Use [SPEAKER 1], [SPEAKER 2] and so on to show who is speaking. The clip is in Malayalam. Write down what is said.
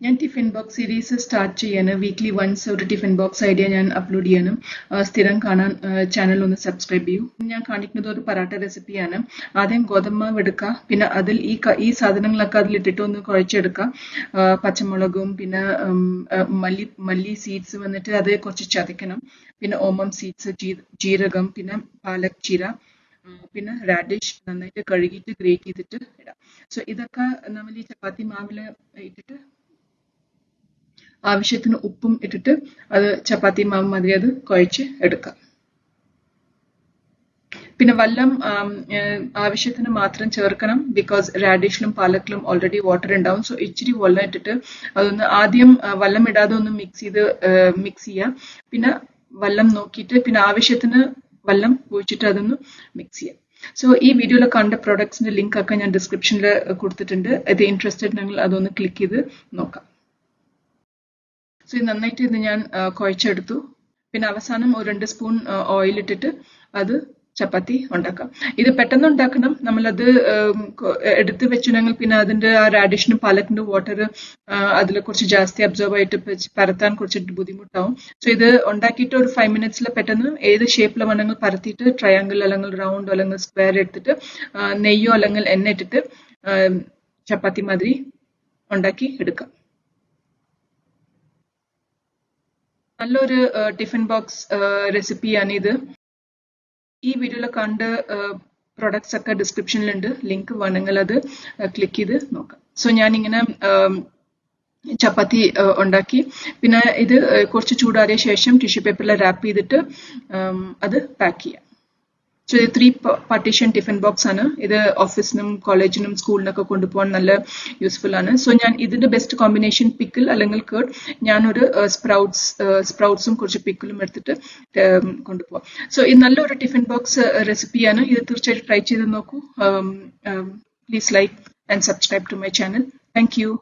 [SPEAKER 1] ഞാൻ ടിഫിൻ ബോക്സ് സീരീസ് സ്റ്റാർട്ട് ചെയ്യാന് വീക്ക്ലി വൺസ് ഒരു ടിഫിൻ ബോക്സ് ഐഡിയ ഞാൻ അപ്ലോഡ് ചെയ്യാനും സ്ഥിരം കാണാൻ ചാനൽ ഒന്ന് സബ്സ്ക്രൈബ് ചെയ്യൂ. ഞാൻ കാണിക്കുന്നത് ഒരു പറാട്ട റെസിപ്പിയാണ്. ആദ്യം ഗോതമ്പ് എടുക്കുക, പിന്നെ അതിൽ ഈ സാധനങ്ങളൊക്കെ അതിലിട്ടിട്ട് ഒന്ന് കുഴച്ചെടുക്കുക. പച്ചമുളകും പിന്നെ മല്ലി സീഡ്സ് വന്നിട്ട് അത് കുറച്ച് ചതയ്ക്കണം. പിന്നെ ഓമം സീഡ്സ്, ജീരകം, പിന്നെ പാലക് ചീര, പിന്നെ റാഡിഷ് നന്നായിട്ട് കഴുകിയിട്ട് ഗ്രേറ്റ് ചെയ്തിട്ട് ഇടാം. സോ ഇതൊക്കെ നമ്മൾ ഈ ചപ്പാത്തി മാവില് ഇട്ടിട്ട് ആവശ്യത്തിന് ഉപ്പും ഇട്ടിട്ട് അത് ചപ്പാത്തി മാവ് മാതിരി അത് കുഴച്ച് എടുക്കാം. പിന്നെ വെള്ളം ആവശ്യത്തിന് മാത്രം ചേർക്കണം. ബിക്കോസ് റാഡിഷിലും പാലക്കിലും ഓൾറെഡി വാട്ടർ ഉണ്ടാവും. സോ ഇച്ചിരി വെള്ളം ഇട്ടിട്ട് അതൊന്ന് ആദ്യം വെള്ളം ഇടാതെ ഒന്ന് മിക്സ് ചെയ്യാം. പിന്നെ വെള്ളം നോക്കിയിട്ട് പിന്നെ ആവശ്യത്തിന് വെള്ളം ഒഴിച്ചിട്ട് അതൊന്ന് മിക്സ് ചെയ്യാം. സോ ഈ വീഡിയോയിൽ കണ്ട പ്രോഡക്ട്സിന്റെ ലിങ്ക് ഒക്കെ ഞാൻ ഡിസ്ക്രിപ്ഷനിൽ കൊടുത്തിട്ടുണ്ട്. ഇത് ഇൻട്രസ്റ്റഡ് ആണെങ്കിൽ അതൊന്ന് ക്ലിക്ക് ചെയ്ത് നോക്കാം. സോ ഇത് നന്നായിട്ട് ഇത് ഞാൻ കുഴച്ചെടുത്തു. പിന്നെ അവസാനം ഒരു 2 സ്പൂൺ ഓയിൽ ഇട്ടിട്ട് അത് ചപ്പാത്തി ഉണ്ടാക്കാം. ഇത് പെട്ടെന്ന് ഉണ്ടാക്കണം. നമ്മളത് എടുത്ത് വെച്ചിട്ടുണ്ടെങ്കിൽ പിന്നെ അതിന്റെ ആ റാഡിഷിനും പാലക്കിന്റെ വാട്ടർ അതിൽ കുറച്ച് ജാസ്തി അബ്സോർബ് ആയിട്ട് പരത്താൻ കുറച്ച് ബുദ്ധിമുട്ടാവും. സോ ഇത് ഉണ്ടാക്കിയിട്ട് ഒരു 5 മിനിറ്റ്സിൽ പെട്ടെന്ന് ഏത് ഷേപ്പിൽ വേണമെങ്കിൽ പരത്തിയിട്ട് ട്രയാങ്കിൾ അല്ലെങ്കിൽ റൗണ്ട് അല്ലെങ്കിൽ സ്ക്വയർ എടുത്തിട്ട് നെയ്യോ അല്ലെങ്കിൽ എണ്ണ ഇട്ടിട്ട് ചപ്പാത്തി മാതിരി ഉണ്ടാക്കി എടുക്കാം. നല്ലൊരു ടിഫിൻ ബോക്സ് റെസിപ്പിയാണ് ഇത്. ഈ വീഡിയോയിൽ കണ്ട പ്രൊഡക്ട്സ് ഒക്കെ ഡിസ്ക്രിപ്ഷനിലുണ്ട്. ലിങ്ക് വേണമെങ്കിൽ അത് ക്ലിക്ക് ചെയ്ത് നോക്കാം. സോ ഞാനിങ്ങനെ ചപ്പാത്തി ഉണ്ടാക്കി. പിന്നെ ഇത് കുറച്ച് ചൂടാറിയ ശേഷം ടിഷ്യൂ പേപ്പറിൽ റാപ്പ് ചെയ്തിട്ട് അത് പാക്ക് ചെയ്യാം. സോ ഇത് 3 പാർട്ടീഷൻ ടിഫിൻ ബോക്സ് ആണ്. ഇത് ഓഫീസിനും കോളേജിനും സ്കൂളിനൊക്കെ കൊണ്ടുപോകാൻ നല്ല യൂസ്ഫുൾ ആണ്. സോ ഞാൻ ഇതിന്റെ ബെസ്റ്റ് കോമ്പിനേഷൻ പിക്കിൾ അല്ലെങ്കിൽ കേർഡ്. ഞാനൊരു സ്പ്രൗട്ട്സും കുറച്ച് പിക്കിളും എടുത്തിട്ട് കൊണ്ടുപോകാം. സോ ഇത് നല്ലൊരു ടിഫിൻ ബോക്സ് റെസിപ്പിയാണ്. ഇത് തീർച്ചയായിട്ടും ട്രൈ ചെയ്ത് നോക്കൂ. Please like and subscribe to my channel. Thank U.